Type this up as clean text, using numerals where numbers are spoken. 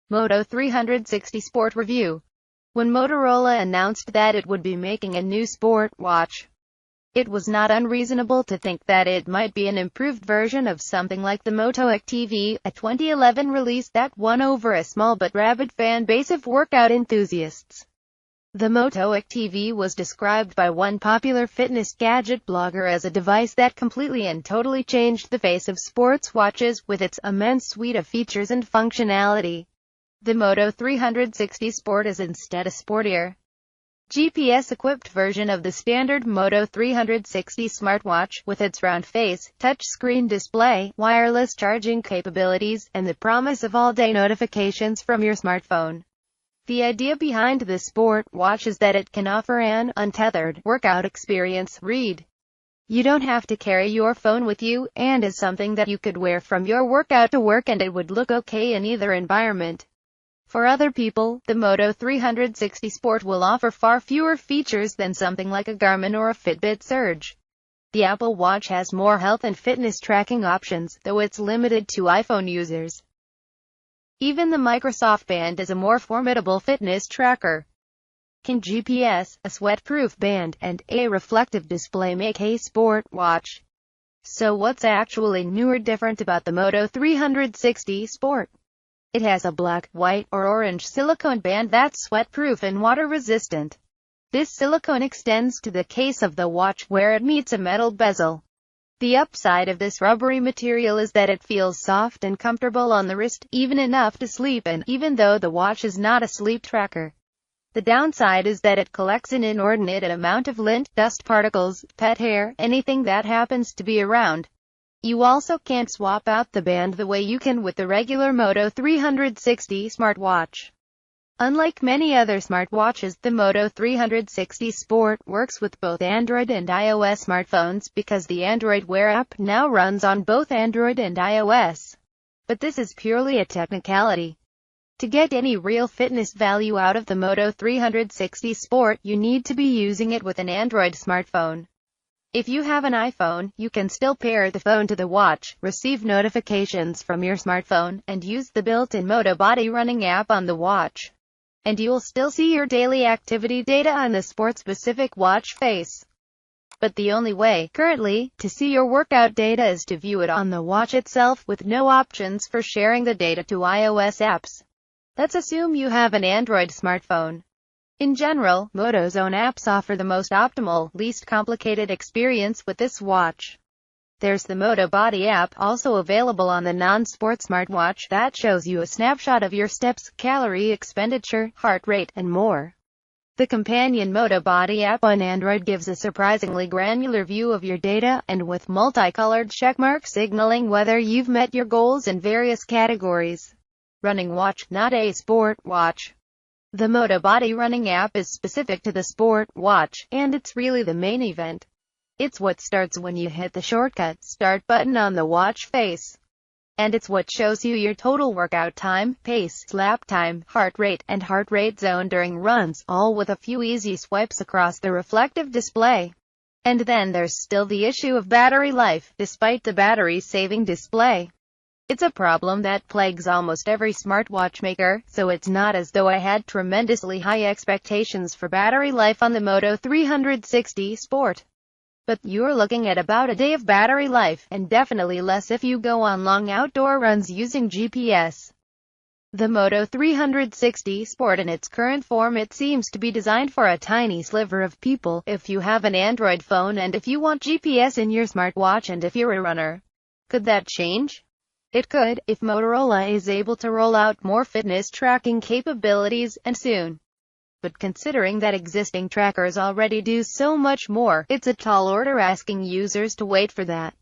Moto 360 Sport Review. When Motorola announced that it would be making a new sport watch, it was not unreasonable to think that it might be an improved version of something like the Moto X, a 2011 release that won over a small but rabid fan base of workout enthusiasts. The Moto X was described by one popular fitness gadget blogger as a device that completely and totally changed the face of sports watches with its immense suite of features and functionality. The Moto 360 Sport is instead a sportier, GPS-equipped version of the standard Moto 360 smartwatch, with its round face, touchscreen display, wireless charging capabilities, and the promise of all-day notifications from your smartphone. The idea behind the sport watch is that it can offer an untethered workout experience. Read. You don't have to carry your phone with you, and is something that you could wear from your workout to work and it would look okay in either environment. For other people, the Moto 360 Sport will offer far fewer features than something like a Garmin or a Fitbit Surge. The Apple Watch has more health and fitness tracking options, though it's limited to iPhone users. Even the Microsoft Band is a more formidable fitness tracker. Can GPS, a sweat-proof band, and a reflective display make a sport watch? So what's actually new or different about the Moto 360 Sport? It has a black, white, or orange silicone band that's sweat-proof and water-resistant. This silicone extends to the case of the watch, where it meets a metal bezel. The upside of this rubbery material is that it feels soft and comfortable on the wrist, even enough to sleep in, even though the watch is not a sleep tracker. The downside is that it collects an inordinate amount of lint, dust particles, pet hair, anything that happens to be around. You also can't swap out the band the way you can with the regular Moto 360 smartwatch. Unlike many other smartwatches, the Moto 360 Sport works with both Android and iOS smartphones because the Android Wear app now runs on both Android and iOS. But this is purely a technicality. To get any real fitness value out of the Moto 360 Sport, you need to be using it with an Android smartphone. If you have an iPhone, you can still pair the phone to the watch, receive notifications from your smartphone, and use the built-in Moto Body Running app on the watch. And you'll still see your daily activity data on the sport-specific watch face. But the only way, currently, to see your workout data is to view it on the watch itself, with no options for sharing the data to iOS apps. Let's assume you have an Android smartphone. In general, Moto's own apps offer the most optimal, least complicated experience with this watch. There's the Moto Body app, also available on the non-sport smartwatch, that shows you a snapshot of your steps, calorie expenditure, heart rate, and more. The companion Moto Body app on Android gives a surprisingly granular view of your data, and with multicolored checkmarks signaling whether you've met your goals in various categories. Running watch, not a sport watch. The Moto Body Running app is specific to the sport watch, and it's really the main event. It's what starts when you hit the shortcut Start button on the watch face. And it's what shows you your total workout time, pace, lap time, heart rate, and heart rate zone during runs, all with a few easy swipes across the reflective display. And then there's still the issue of battery life, despite the battery-saving display. It's a problem that plagues almost every smartwatch maker, so it's not as though I had tremendously high expectations for battery life on the Moto 360 Sport. But you're looking at about a day of battery life, and definitely less if you go on long outdoor runs using GPS. The Moto 360 Sport in its current form, it seems to be designed for a tiny sliver of people, if you have an Android phone and if you want GPS in your smartwatch and if you're a runner. Could that change? It could, if Motorola is able to roll out more fitness tracking capabilities, and soon. But considering that existing trackers already do so much more, it's a tall order asking users to wait for that.